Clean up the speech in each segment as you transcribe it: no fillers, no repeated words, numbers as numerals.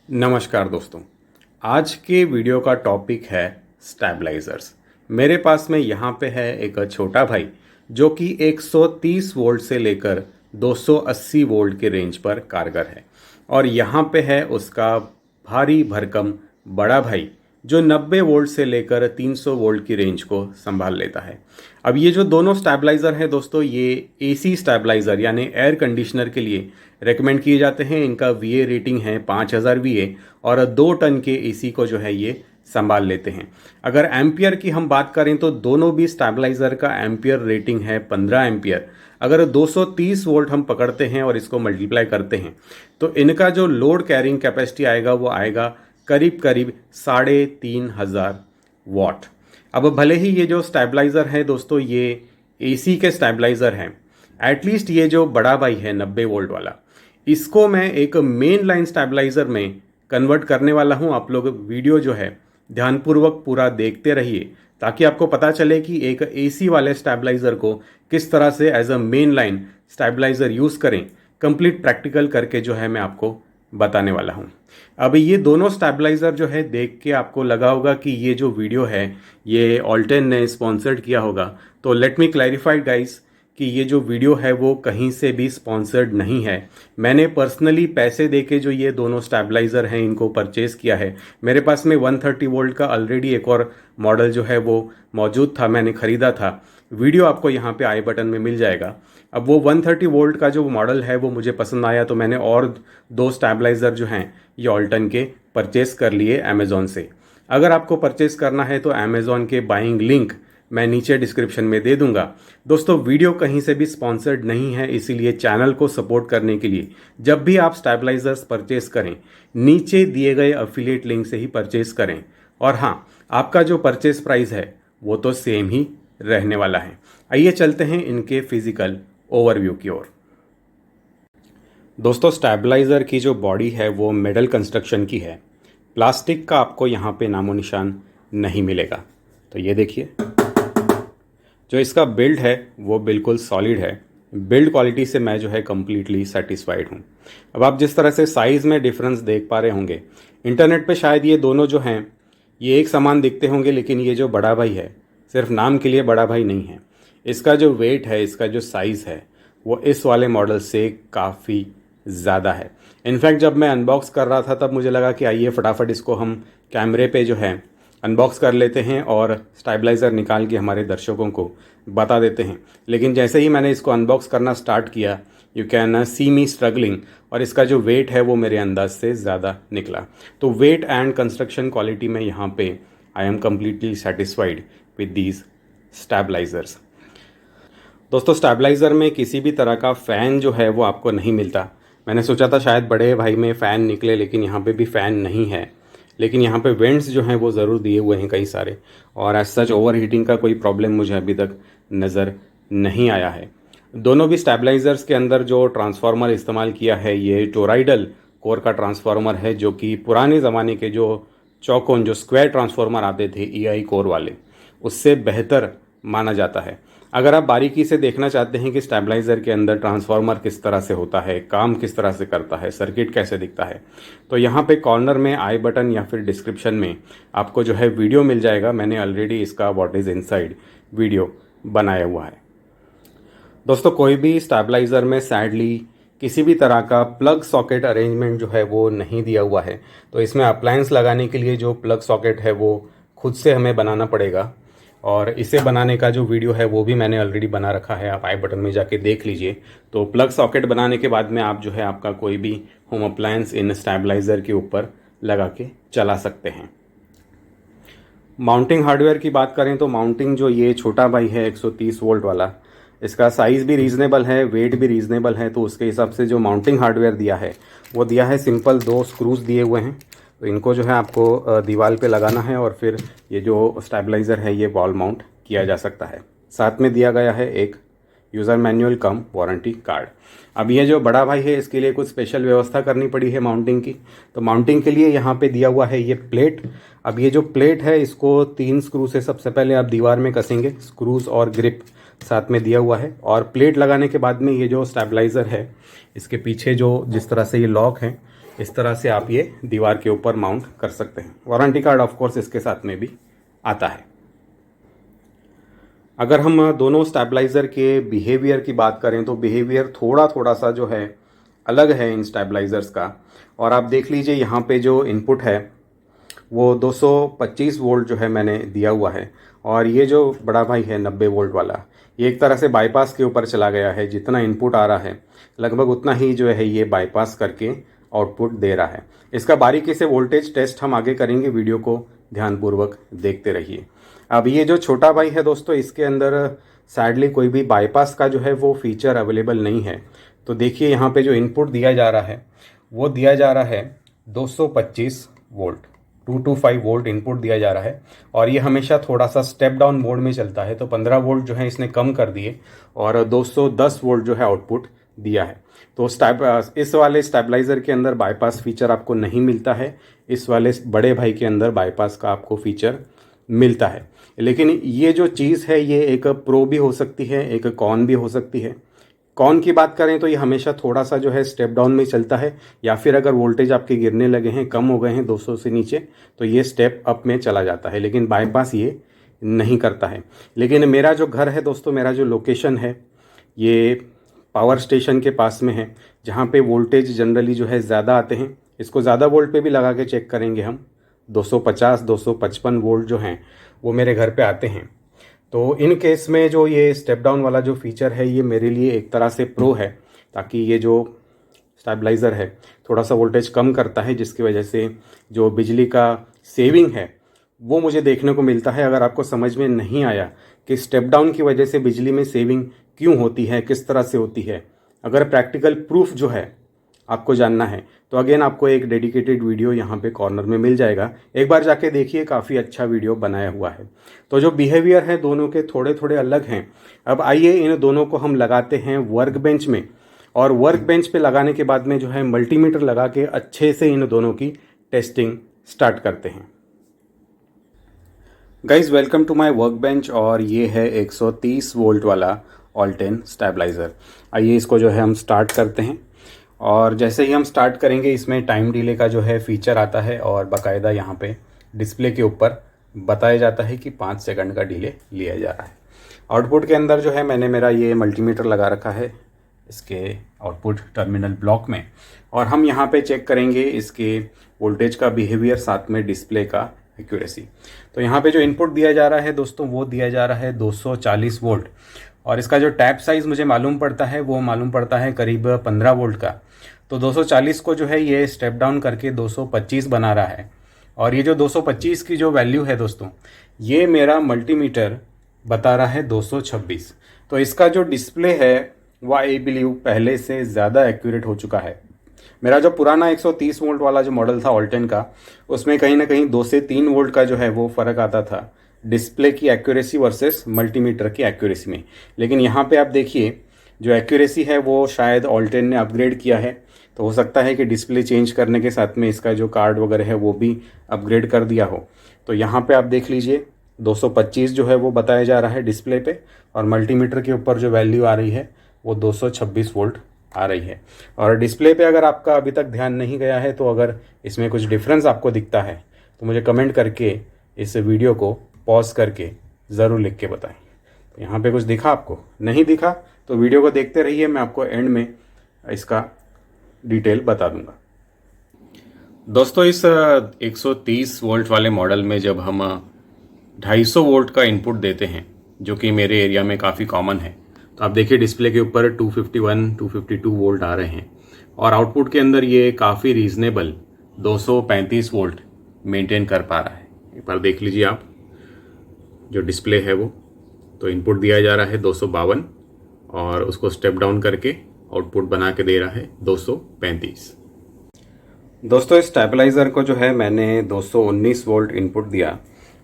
नमस्कार दोस्तों। आज के वीडियो का टॉपिक है स्टैबलाइजर्स। मेरे पास में यहाँ पे है एक छोटा भाई जो कि 130 वोल्ट से लेकर 280 वोल्ट के रेंज पर कारगर है, और यहाँ पे है उसका भारी भरकम बड़ा भाई जो 90 वोल्ट से लेकर 300 वोल्ट की रेंज को संभाल लेता है। अब ये जो दोनों स्टैबलाइज़र हैं दोस्तों, ये एसी स्टैबलाइज़र यानी एयर कंडीशनर के लिए रेकमेंड किए जाते हैं। इनका वीए रेटिंग है 5000 वीए, और 2 टन के एसी को जो है ये संभाल लेते हैं। अगर एम्पियर की हम बात करें तो दोनों भी स्टैबलाइज़र का एम्पियर रेटिंग है 15 एम्पियर। अगर 230 वोल्ट हम पकड़ते हैं और इसको मल्टीप्लाई करते हैं तो इनका जो लोड कैरिंग कैपेसिटी आएगा वो आएगा करीब करीब 3500 वॉट। अब भले ही ये जो स्टैबलाइज़र है दोस्तों ये एसी के स्टैबलाइज़र हैं, एटलीस्ट ये जो बड़ा भाई है 90 वोल्ट वाला, इसको मैं एक मेन लाइन स्टैबलाइज़र में कन्वर्ट करने वाला हूँ। आप लोग वीडियो जो है ध्यानपूर्वक पूरा देखते रहिए ताकि आपको पता चले कि एक एसी वाले स्टैबलाइज़र को किस तरह से as a main line stabiliser use करें। कंप्लीट प्रैक्टिकल करके जो है मैं आपको बताने वाला हूँ। अब ये दोनों स्टैबलाइज़र जो है देख के आपको लगा होगा कि ये जो वीडियो है ये ऑल्टेन ने स्पॉन्सर्ड किया होगा। तो लेट मी क्लैरिफाई गाइस कि ये जो वीडियो है वो कहीं से भी स्पॉन्सर्ड नहीं है। मैंने पर्सनली पैसे देके जो ये दोनों स्टैबलाइज़र हैं इनको परचेज़ किया है। मेरे पास में 130 वोल्ट का ऑलरेडी एक और मॉडल जो है वो मौजूद था, मैंने ख़रीदा था। वीडियो आपको यहाँ पे आई बटन में मिल जाएगा। अब वो 130 वोल्ट का जो मॉडल है वो मुझे पसंद आया तो मैंने और 2 स्टैबलाइज़र जो हैं ये ऑल्टन के परचेज़ कर लिए अमेज़ॉन से। अगर आपको परचेज़ करना है तो अमेज़ॉन के बाइंग लिंक मैं नीचे डिस्क्रिप्शन में दे दूंगा। दोस्तों वीडियो कहीं से भी स्पॉन्सर्ड नहीं है, इसीलिए चैनल को सपोर्ट करने के लिए जब भी आप स्टैबलाइजर्स परचेस करें नीचे दिए गए अफिलिएट लिंक से ही परचेस करें। और हाँ, आपका जो परचेस प्राइस है वो तो सेम ही रहने वाला है। आइए चलते हैं इनके फिजिकल ओवरव्यू की ओर। दोस्तों स्टैबलाइज़र की जो बॉडी है वो मेटल कंस्ट्रक्शन की है, प्लास्टिक का आपको यहाँ पे नामो निशान नहीं मिलेगा। तो ये देखिए जो इसका बिल्ड है वो बिल्कुल सॉलिड है। बिल्ड क्वालिटी से मैं जो है कम्प्लीटली सेटिस्फाइड हूँ। अब आप जिस तरह से साइज़ में डिफरेंस देख पा रहे होंगे, इंटरनेट पे शायद ये दोनों जो हैं ये एक समान दिखते होंगे, लेकिन ये जो बड़ा भाई है सिर्फ नाम के लिए बड़ा भाई नहीं है। इसका जो वेट है, इसका जो साइज़ है वो इस वाले मॉडल से काफ़ी ज़्यादा है। इनफैक्ट जब मैं अनबॉक्स कर रहा था तब मुझे लगा कि आइए फटाफट इसको हम कैमरे पे जो है अनबॉक्स कर लेते हैं और स्टैबलाइज़र निकाल के हमारे दर्शकों को बता देते हैं। लेकिन जैसे ही मैंने इसको अनबॉक्स करना स्टार्ट किया, you can see me struggling, और इसका जो वेट है वो मेरे अंदाज से ज़्यादा निकला। तो वेट एंड कंस्ट्रक्शन क्वालिटी में यहाँ पे I am completely satisfied with these stabilisers. दोस्तों स्टैबलाइज़र में किसी भी तरह का फ़ैन जो है वो आपको नहीं मिलता। मैंने सोचा था शायद बड़े भाई में फ़ैन निकले, लेकिन यहाँ पे भी फ़ैन नहीं है। लेकिन यहाँ पे वेंट्स जो हैं वो ज़रूर दिए हुए हैं कई सारे, और एज सच ओवर हीटिंग का कोई प्रॉब्लम मुझे अभी तक नज़र नहीं आया है। दोनों भी स्टैबलाइज़र्स के अंदर जो ट्रांसफार्मर इस्तेमाल किया है ये टोराइडल कोर का ट्रांसफार्मर है, जो कि पुराने ज़माने के जो चौकोन जो स्क्वायर ट्रांसफार्मर आते थे ईआई कोर वाले, उससे बेहतर माना जाता है। अगर आप बारीकी से देखना चाहते हैं कि स्टैबलाइज़र के अंदर ट्रांसफार्मर किस तरह से होता है, काम किस तरह से करता है, सर्किट कैसे दिखता है, तो यहाँ पे कॉर्नर में आई बटन या फिर डिस्क्रिप्शन में आपको जो है वीडियो मिल जाएगा। मैंने ऑलरेडी इसका व्हाट इज़ इनसाइड वीडियो बनाया हुआ है। दोस्तों कोई भी स्टैबलाइज़र में सैडली किसी भी तरह का प्लग सॉकेट अरेंजमेंट जो है वो नहीं दिया हुआ है, तो इसमें अप्लायंस लगाने के लिए जो प्लग सॉकेट है वो खुद से हमें बनाना पड़ेगा, और इसे बनाने का जो वीडियो है वो भी मैंने ऑलरेडी बना रखा है, आप आई बटन में जाके देख लीजिए। तो प्लग सॉकेट बनाने के बाद में आप जो है आपका कोई भी होम अप्लायंस इन स्टैबलाइज़र के ऊपर लगा के चला सकते हैं। माउंटिंग हार्डवेयर की बात करें तो माउंटिंग जो ये छोटा भाई है 130 वोल्ट वाला, इसका साइज़ भी रीज़नेबल है, वेट भी रीज़नेबल है। तो उसके हिसाब से जो माउंटिंग हार्डवेयर दिया है वो दिया है सिंपल 2 स्क्रूज़ दिए हुए हैं। तो इनको जो है आपको दीवार पे लगाना है और फिर ये जो स्टैबलाइज़र है ये वॉल माउंट किया जा सकता है। साथ में दिया गया है एक यूज़र मैनुअल कम वारंटी कार्ड। अब ये जो बड़ा भाई है इसके लिए कुछ स्पेशल व्यवस्था करनी पड़ी है माउंटिंग की। तो माउंटिंग के लिए यहाँ पे दिया हुआ है ये प्लेट। अब ये जो प्लेट है इसको 3 स्क्रू से सबसे पहले आप दीवार में कसेंगे, स्क्रूज़ और ग्रिप साथ में दिया हुआ है। और प्लेट लगाने के बाद में ये जो स्टैबलाइज़र है इसके पीछे जो जिस तरह से ये लॉक है, इस तरह से आप ये दीवार के ऊपर माउंट कर सकते हैं। वारंटी कार्ड ऑफ कोर्स इसके साथ में भी आता है। अगर हम दोनों स्टेबलाइज़र के बिहेवियर की बात करें तो बिहेवियर थोड़ा सा जो है अलग है इन स्टेबलाइज़र्स का। और आप देख लीजिए यहाँ पे जो इनपुट है वो 225 वोल्ट जो है मैंने दिया हुआ है, और ये जो बड़ा भाई है 90 वोल्ट वाला, ये एक तरह से बाईपास के ऊपर चला गया है। जितना इनपुट आ रहा है लगभग उतना ही जो है ये बाईपास करके आउटपुट दे रहा है। इसका बारीकी से वोल्टेज टेस्ट हम आगे करेंगे, वीडियो को ध्यानपूर्वक देखते रहिए। अब ये जो छोटा भाई है दोस्तों, इसके अंदर सैडली कोई भी बाईपास का जो है वो फीचर अवेलेबल नहीं है। तो देखिए यहाँ पे जो इनपुट दिया जा रहा है वो दिया जा रहा है 225 वोल्ट, 225 वोल्ट इनपुट दिया जा रहा है। और ये हमेशा थोड़ा सा स्टेप डाउन मोड में चलता है, तो 15 वोल्ट जो है इसने कम कर दिए और 210 वोल्ट जो है आउटपुट दिया है। तो इस वाले स्टेबलाइज़र के अंदर बाईपास फीचर आपको नहीं मिलता है, इस वाले बड़े भाई के अंदर बाईपास का आपको फीचर मिलता है। लेकिन ये जो चीज़ है ये एक प्रो भी हो सकती है, एक कॉन भी हो सकती है। कॉन की बात करें तो ये हमेशा थोड़ा सा जो है स्टेप डाउन में चलता है, या फिर अगर वोल्टेज आपके गिरने लगे हैं, कम हो गए हैं 200 से नीचे, तो ये स्टेप अप में चला जाता है। लेकिन बाईपास ये नहीं करता है। लेकिन मेरा जो घर है दोस्तों, मेरा जो लोकेशन है ये पावर स्टेशन के पास में है, जहाँ पे वोल्टेज जनरली जो है ज़्यादा आते हैं। इसको ज़्यादा वोल्ट पे भी लगा के चेक करेंगे हम, 250 255 वोल्ट जो हैं वो मेरे घर पे आते हैं। तो इन केस में जो ये स्टेप डाउन वाला जो फीचर है ये मेरे लिए एक तरह से प्रो है, ताकि ये जो स्टेबलाइज़र है थोड़ा सा वोल्टेज कम करता है, जिसकी वजह से जो बिजली का सेविंग है वो मुझे देखने को मिलता है। अगर आपको समझ में नहीं आया कि स्टेप डाउन की वजह से बिजली में सेविंग क्यों होती है, किस तरह से होती है, अगर प्रैक्टिकल प्रूफ जो है आपको जानना है, तो अगेन आपको एक डेडिकेटेड वीडियो यहाँ पे कॉर्नर में मिल जाएगा, एक बार जाके देखिए, काफ़ी अच्छा वीडियो बनाया हुआ है। तो जो बिहेवियर है दोनों के थोड़े थोड़े अलग हैं। अब आइए इन दोनों को हम लगाते हैं वर्क बेंच में, और वर्क बेंच पे लगाने के बाद में जो है मल्टीमीटर लगा के अच्छे से इन दोनों की टेस्टिंग स्टार्ट करते हैं। Guys welcome to my workbench, और ये है 130 वोल्ट वाला ऑल्टेन स्टेबलाइज़र। आइए इसको जो है हम स्टार्ट करते हैं, और जैसे ही हम स्टार्ट करेंगे इसमें टाइम डिले का जो है फीचर आता है, और बाकायदा यहाँ पे डिस्प्ले के ऊपर बताया जाता है कि 5 सेकंड का डिले लिया जा रहा है। आउटपुट के अंदर जो है मैंने मेरा ये मल्टीमीटर लगा रखा है इसके आउटपुट टर्मिनल ब्लॉक में, और हम यहाँ पे चेक करेंगे इसके वोल्टेज का बिहेवियर, साथ में डिस्प्ले का एक्यूरेसी। तो यहाँ पे जो इनपुट दिया जा रहा है दोस्तों वो दिया जा रहा है 240 वोल्ट, और इसका जो टैप साइज़ मुझे मालूम पड़ता है वो मालूम पड़ता है करीब 15 वोल्ट का। तो 240 को जो है ये स्टेप डाउन करके 225 बना रहा है, और ये जो 225 की जो वैल्यू है दोस्तों, ये मेरा मल्टीमीटर बता रहा है 226। तो इसका जो डिस्प्ले है वो आई बिलीव पहले से ज़्यादा एक्यूरेट हो चुका है। मेरा जो पुराना 130 वोल्ट वाला जो मॉडल था ऑल्टेन का, उसमें कहीं ना कहीं 2 से 3 वोल्ट का जो है वो फ़र्क आता था डिस्प्ले की एक्यूरेसी वर्सेस मल्टीमीटर की एक्यूरेसी में। लेकिन यहाँ पे आप देखिए जो एक्यूरेसी है वो शायद ऑल्टेन ने अपग्रेड किया है, तो हो सकता है कि डिस्प्ले चेंज करने के साथ में इसका जो कार्ड वगैरह है वो भी अपग्रेड कर दिया हो। तो यहाँ पे आप देख लीजिए 225 जो है वो बताया जा रहा है डिस्प्ले पे, और मल्टीमीटर के ऊपर जो वैल्यू आ रही है वो 226 वोल्ट आ रही है। और डिस्प्ले पे अगर आपका अभी तक ध्यान नहीं गया है, तो अगर इसमें कुछ डिफरेंस आपको दिखता है तो मुझे कमेंट करके इस वीडियो को पॉज करके ज़रूर लिख के बताएं। तो यहाँ पे कुछ दिखा, आपको नहीं दिखा तो वीडियो को देखते रहिए, मैं आपको एंड में इसका डिटेल बता दूंगा। दोस्तों इस 130 वोल्ट वाले मॉडल में जब हम 250 वोल्ट का इनपुट देते हैं, जो कि मेरे एरिया में काफ़ी कॉमन है, तो आप देखिए डिस्प्ले के ऊपर 251 252 वोल्ट आ रहे हैं, और आउटपुट के अंदर ये काफ़ी रीजनेबल 235 वोल्ट मेंटेन कर पा रहा है। एक बार देख लीजिए आप जो डिस्प्ले है वो, तो इनपुट दिया जा रहा है 252, और उसको स्टेप डाउन करके आउटपुट बना के दे रहा है 235। दोस्तों इस स्टेबलाइज़र को जो है मैंने 219 वोल्ट इनपुट दिया,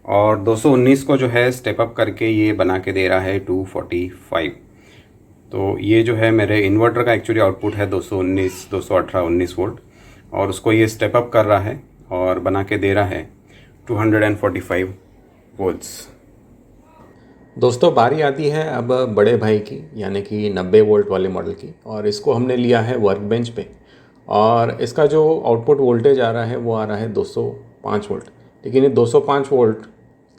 और 219 को जो है स्टेप अप करके ये बना के दे रहा है 245। तो ये जो है मेरे इन्वर्टर का एक्चुअली आउटपुट है 219 218 19 वोल्ट, और उसको ये स्टेप अप कर रहा है और बना के दे रहा है 245 वोल्ट्स। दोस्तों बारी आती है अब बड़े भाई की, यानी कि 90 वोल्ट वाले मॉडल की, और इसको हमने लिया है वर्क बेंच पे। और इसका जो आउटपुट वोल्टेज आ रहा है वो आ रहा है 205 वोल्ट। लेकिन ये 205 वोल्ट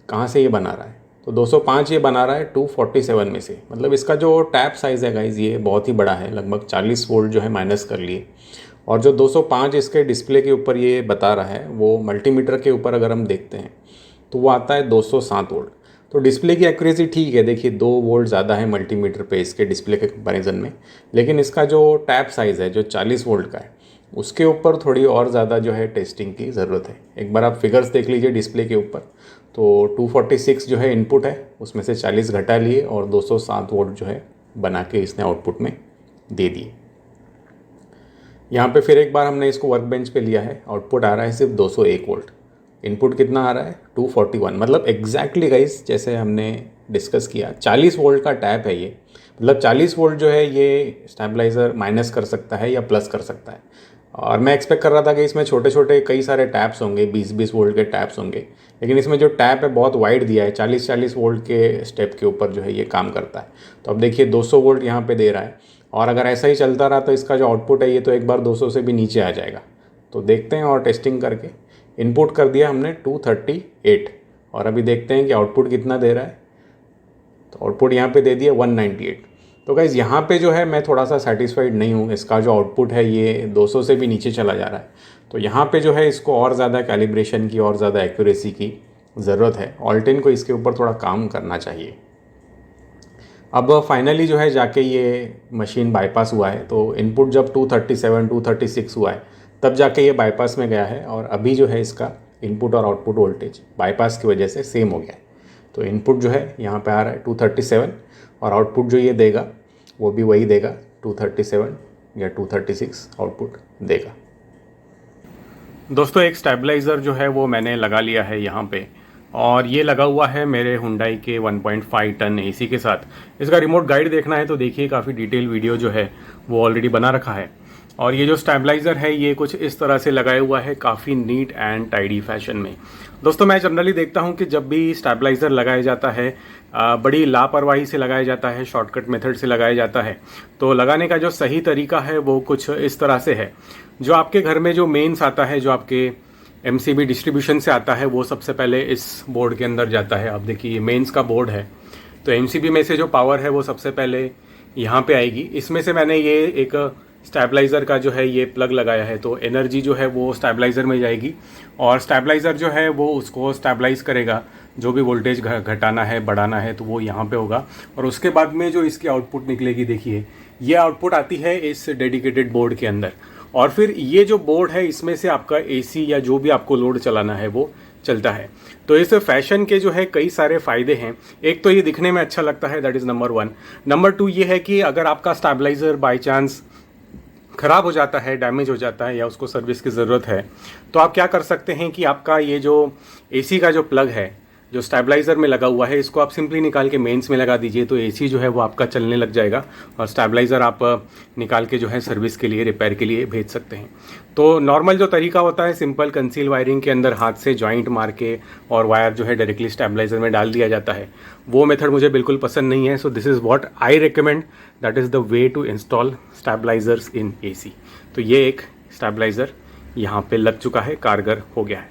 कहाँ से ये बना रहा है? तो 205 ये बना रहा है 247 में से। मतलब इसका जो टैप साइज़ है गाइज ये बहुत ही बड़ा है, लगभग 40 वोल्ट जो है माइनस कर लिए। और जो 205 इसके डिस्प्ले के ऊपर ये बता रहा है वो मल्टीमीटर के ऊपर अगर हम देखते हैं तो वो आता है 207 वोल्ट। तो डिस्प्ले की एक्यूरेसी ठीक है, देखिए 2 वोल्ट ज़्यादा है मल्टीमीटर पे इसके डिस्प्ले के कंपैरिजन में। लेकिन इसका जो टैप साइज़ है जो 40 वोल्ट का है उसके ऊपर थोड़ी और ज़्यादा जो है टेस्टिंग की ज़रूरत है। एक बार आप फिगर्स देख लीजिए डिस्प्ले के ऊपर। तो 246 जो है इनपुट है, उसमें से 40 घटा लिए और 207 वोल्ट जो है बना के इसने आउटपुट में दे दिए। यहाँ पे फिर एक बार हमने इसको वर्क बेंच पे लिया है, आउटपुट आ रहा है सिर्फ 201 वोल्ट। इनपुट कितना आ रहा है 241। मतलब एग्जैक्टली गाइस जैसे हमने डिस्कस किया 40 वोल्ट का टैप है ये। मतलब 40 वोल्ट जो है ये स्टेबलाइज़र माइनस कर सकता है या प्लस कर सकता है। और मैं एक्सपेक्ट कर रहा था कि इसमें छोटे छोटे कई सारे टैप्स होंगे, 20-20 वोल्ट के टैप्स होंगे। लेकिन इसमें जो टैप है बहुत वाइड दिया है, 40-40 वोल्ट के स्टेप के ऊपर जो है ये काम करता है। तो अब देखिए 200 वोल्ट यहाँ पे दे रहा है और अगर ऐसा ही चलता रहा तो इसका जो आउटपुट है ये तो एक बार 200 से भी नीचे आ जाएगा। तो देखते हैं और टेस्टिंग करके इनपुट कर दिया हमने 238 और अभी देखते हैं कि आउटपुट कितना दे रहा है। तो आउटपुट यहाँ पे दे दिया 198। तो गाइज़ यहाँ पे जो है मैं थोड़ा सा सेटिस्फाइड नहीं हूँ, इसका जो आउटपुट है ये 200 से भी नीचे चला जा रहा है। तो यहाँ पे जो है इसको और ज़्यादा कैलिब्रेशन की और ज़्यादा एक्यूरेसी की ज़रूरत है। ऑल्टेन को इसके ऊपर थोड़ा काम करना चाहिए। अब फाइनली जो है जाके ये मशीन बाईपास हुआ है। तो इनपुट जब 237 236 हुआ है तब जाके ये बाईपास में गया है और अभी जो है इसका इनपुट और आउटपुट वोल्टेज बाईपास की वजह से सेम हो गया है। तो इनपुट जो है यहाँ पे आ रहा है 237 और आउटपुट जो ये देगा वो भी वही देगा 237 या 236 आउटपुट देगा। दोस्तों एक स्टेबलाइज़र जो है वो मैंने लगा लिया है यहाँ पे और ये लगा हुआ है मेरे हुंडई के 1.5 टन एसी के साथ। इसका रिमोट गाइड देखना है तो देखिए काफ़ी डिटेल वीडियो जो है वो ऑलरेडी बना रखा है। और ये जो स्टेबलाइज़र है ये कुछ इस तरह से लगाया हुआ है, काफ़ी नीट एंड टाइडी फैशन में। दोस्तों मैं जनरली देखता हूँ कि जब भी स्टेबलाइज़र लगाया जाता है बड़ी लापरवाही से लगाया जाता है, शॉर्टकट मेथड से लगाया जाता है। तो लगाने का जो सही तरीका है वो कुछ इस तरह से है। जो आपके घर में जो मेंस आता है, जो आपके एमसीबी डिस्ट्रीब्यूशन से आता है, वो सबसे पहले इस बोर्ड के अंदर जाता है। आप देखिए मेंस का बोर्ड है तो एमसीबी में से जो पावर है वो सबसे पहले यहाँ पे आएगी। इसमें से मैंने ये एक स्टेबलाइज़र का जो है ये प्लग लगाया है तो एनर्जी जो है वो स्टेबलाइज़र में जाएगी और स्टेबलाइज़र जो है वो उसको स्टेबलाइज़ करेगा। जो भी वोल्टेज घटाना है बढ़ाना है तो वो यहाँ पे होगा और उसके बाद में जो इसकी आउटपुट निकलेगी, देखिए ये आउटपुट आती है इस डेडिकेटेड बोर्ड के अंदर। और फिर ये जो बोर्ड है इसमें से आपका एसी या जो भी आपको लोड चलाना है वो चलता है। तो इस फैशन के जो है कई सारे फ़ायदे हैं। एक तो ये दिखने में अच्छा लगता है, दैट इज़ नंबर 1। नंबर 2 ये है कि अगर आपका स्टेबलाइज़र बाय चांस ख़राब हो जाता है, डैमेज हो जाता है या उसको सर्विस की ज़रूरत है तो आप क्या कर सकते हैं कि आपका ये जो एसी का जो प्लग है जो स्टेबलाइज़र में लगा हुआ है इसको आप सिंपली निकाल के मेंस में लगा दीजिए तो एसी जो है वो आपका चलने लग जाएगा और स्टेबलाइज़र आप निकाल के जो है सर्विस के लिए, रिपेयर के लिए भेज सकते हैं। तो नॉर्मल जो तरीका होता है सिंपल कंसील वायरिंग के अंदर हाथ से जॉइंट मार के और वायर जो है डायरेक्टली स्टेबलाइज़र में डाल दिया जाता है, वो मेथड मुझे बिल्कुल पसंद नहीं है। So this is what I recommend, that is the way to install stabilisers in AC. तो ये एक स्टेबलाइज़र यहाँ पे लग चुका है, कारगर हो गया है।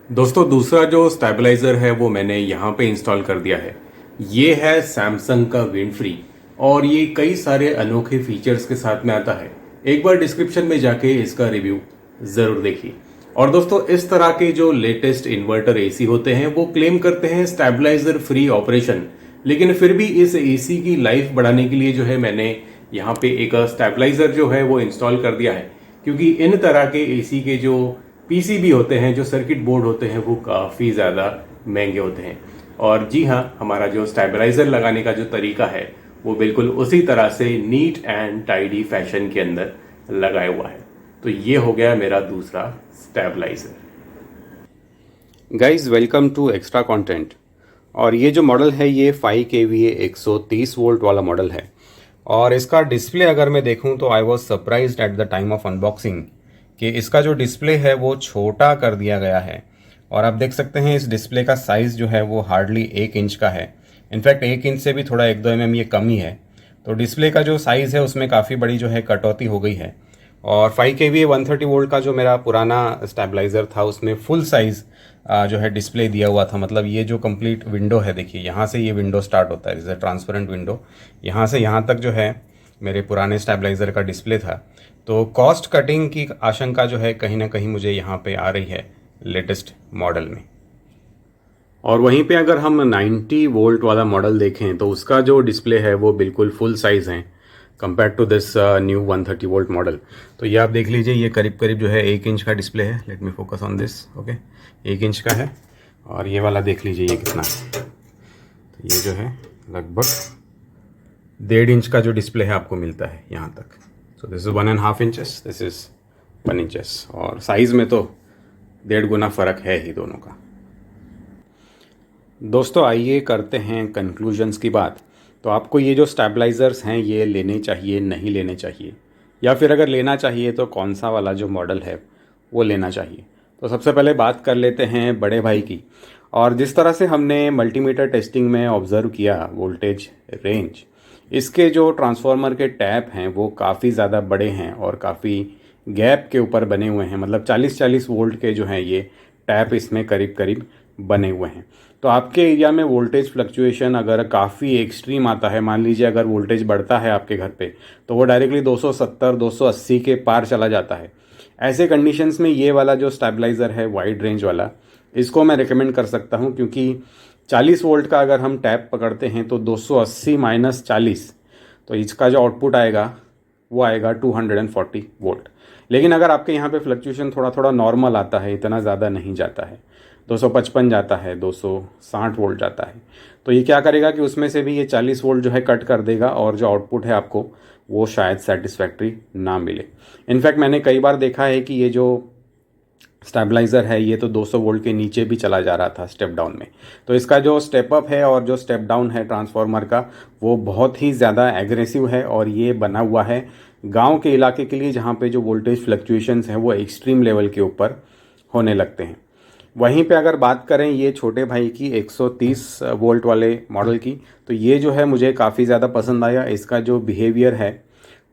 दोस्तों दूसरा जो स्टेबलाइज़र है वो मैंने यहाँ पे इंस्टॉल कर दिया है। ये है सैमसंग का विंड फ्री और ये कई सारे अनोखे फीचर्स के साथ में आता है। एक बार डिस्क्रिप्शन में जाके इसका रिव्यू ज़रूर देखिए। और दोस्तों इस तरह के जो लेटेस्ट इन्वर्टर एसी होते हैं वो क्लेम करते हैं स्टेबलाइज़र फ्री ऑपरेशन, लेकिन फिर भी इस एसी की लाइफ बढ़ाने के लिए जो है मैंने यहाँ पे एक स्टेबलाइज़र जो है वो इंस्टॉल कर दिया है। क्योंकि इन तरह के एसी के जो पीसीबी होते हैं, जो सर्किट बोर्ड होते हैं, वो काफ़ी ज़्यादा महंगे होते हैं। और जी हाँ, हमारा जो स्टेबलाइज़र लगाने का जो तरीका है वो बिल्कुल उसी तरह से नीट एंड टाइडी फैशन के अंदर लगाया हुआ है। तो ये हो गया मेरा दूसरा stabiliser. Guys welcome to extra content. और ये जो मॉडल है ये 5 kVA 130 वोल्ट वाला मॉडल है और इसका डिस्प्ले अगर मैं देखूं तो I was surprised at the time of unboxing कि इसका जो डिस्प्ले है वो छोटा कर दिया गया है। और आप देख सकते हैं इस डिस्प्ले का साइज़ जो है वो हार्डली 1 इंच का है। इनफैक्ट 1 इंच से भी थोड़ा 1-2 mm ये कम ही है। तो डिस्प्ले का जो साइज़ है उसमें काफ़ी बड़ी जो है कटौती हो गई है। और 5 kVA 130 वोल्ट का जो मेरा पुराना स्टेबलाइज़र था उसमें फुल साइज़ जो है डिस्प्ले दिया हुआ था। मतलब ये जो कंप्लीट विंडो है, देखिए यहाँ से ये विंडो स्टार्ट होता है, जैसे ट्रांसपेरेंट विंडो, यहाँ से यहाँ तक जो है मेरे पुराने स्टेबलाइज़र का डिस्प्ले था। तो कॉस्ट कटिंग की आशंका जो है कहीं ना कहीं मुझे यहाँ पे आ रही है लेटेस्ट मॉडल में। और वहीं पे अगर हम 90 वोल्ट वाला मॉडल देखें तो उसका जो डिस्प्ले है वो बिल्कुल फुल साइज़ है compare to this new 130 volt model. तो ये आप देख लीजिए, ये करीब करीब जो है 1 इंच का डिस्प्ले है। Let me focus on this, okay, 1 inch का है। और ये वाला देख लीजिए ये कितना है, तो ये जो है लगभग 1.5 इंच का जो डिस्प्ले है आपको मिलता है यहाँ तक। सो this is 1.5 inches, this is 1 inches, और साइज़ में तो 1.5 गुना फ़र्क है ही दोनों का। दोस्तों आइए करते हैं कंक्लूजन्स की बात। तो आपको ये जो स्टेबलाइज़र्स हैं ये लेने चाहिए, नहीं लेने चाहिए, या फिर अगर लेना चाहिए तो कौन सा वाला जो मॉडल है वो लेना चाहिए। तो सबसे पहले बात कर लेते हैं बड़े भाई की। और जिस तरह से हमने मल्टीमीटर टेस्टिंग में ऑब्ज़र्व किया वोल्टेज रेंज, इसके जो ट्रांसफार्मर के टैप हैं वो काफ़ी ज़्यादा बड़े हैं और काफ़ी गैप के ऊपर बने हुए हैं। मतलब 40-40 वोल्ट के जो हैं ये टैप इसमें करीब करीब बने हुए हैं। तो आपके एरिया में वोल्टेज फ्लक्चुएशन अगर काफ़ी एक्सट्रीम आता है, मान लीजिए अगर वोल्टेज बढ़ता है आपके घर पे तो वो डायरेक्टली 270-280 के पार चला जाता है। ऐसे कंडीशंस में ये वाला जो स्टेबलाइज़र है वाइड रेंज वाला, इसको मैं रिकमेंड कर सकता हूँ, क्योंकि 40 वोल्ट का अगर हम टैप पकड़ते हैं तो 280 माइनस 40, तो इसका जो आउटपुट आएगा वो आएगा 240 वोल्ट। लेकिन अगर आपके यहाँ पे फ्लक्चुएशन थोड़ा थोड़ा नॉर्मल आता है, इतना ज़्यादा नहीं जाता है, 255 जाता है, 260 वोल्ट जाता है, तो ये क्या करेगा कि उसमें से भी ये 40 वोल्ट जो है कट कर देगा और जो आउटपुट है आपको वो शायद सेटिस्फैक्ट्री ना मिले। इनफैक्ट मैंने कई बार देखा है कि ये जो स्टेबलाइज़र है ये तो 200 वोल्ट के नीचे भी चला जा रहा था स्टेप डाउन में। तो इसका जो स्टेप अप है और जो स्टेप डाउन है ट्रांसफार्मर का वो बहुत ही ज़्यादा एग्रेसिव है, और ये बना हुआ है गांव के इलाके के लिए जहाँ पे जो वोल्टेज फ्लक्चुएशंस हैं वो एक्सट्रीम लेवल के ऊपर होने लगते हैं। वहीं पे अगर बात करें ये छोटे भाई की 130 वोल्ट वाले मॉडल की, तो ये जो है मुझे काफ़ी ज़्यादा पसंद आया। इसका जो बिहेवियर है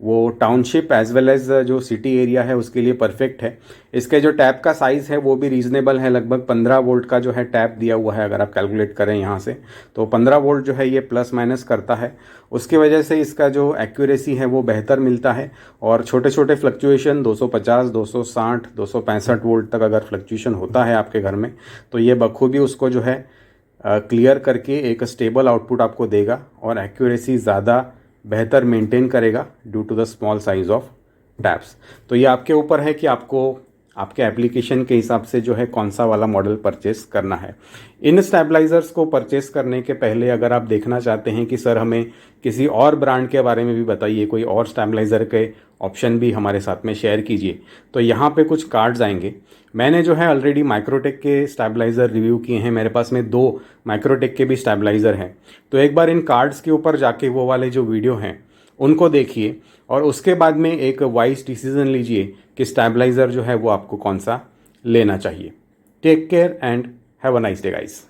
वो टाउनशिप एज वेल एज जो सिटी एरिया है उसके लिए परफेक्ट है। इसके जो टैप का साइज़ है वो भी रीज़नेबल है, लगभग 15 वोल्ट का जो है टैप दिया हुआ है। अगर आप कैलकुलेट करें यहाँ से तो 15 वोल्ट जो है ये प्लस माइनस करता है। उसकी वजह से इसका जो एक्यूरेसी है वो बेहतर मिलता है, और छोटे छोटे फ्लक्चुएशन 250, 260, 265 वोल्ट तक अगर फ्लक्चुएशन होता है आपके घर में तो ये बखूबी उसको जो है क्लियर करके एक स्टेबल आउटपुट आपको देगा और एक्यूरेसी ज़्यादा बेहतर मेंटेन करेगा due to the small size of taps. तो ये आपके ऊपर है कि आपको आपके एप्लीकेशन के हिसाब से जो है कौन सा वाला मॉडल परचेस करना है। इन स्टेबलाइजर्स को परचेस करने के पहले अगर आप देखना चाहते हैं कि सर हमें किसी और ब्रांड के बारे में भी बताइए, कोई और स्टेबलाइज़र के ऑप्शन भी हमारे साथ में शेयर कीजिए, तो यहाँ पे कुछ कार्ड्स आएंगे। मैंने जो है ऑलरेडी माइक्रोटेक के स्टेबलाइज़र रिव्यू किए हैं, मेरे पास में 2 माइक्रोटेक के भी स्टेबलाइज़र हैं। तो एक बार इन कार्ड्स के ऊपर जाके वो वाले जो वीडियो हैं उनको देखिए और उसके बाद में एक वाइज डिसीजन लीजिए कि स्टेबलाइज़र जो है वो आपको कौन सा लेना चाहिए। Take care and have a nice day guys.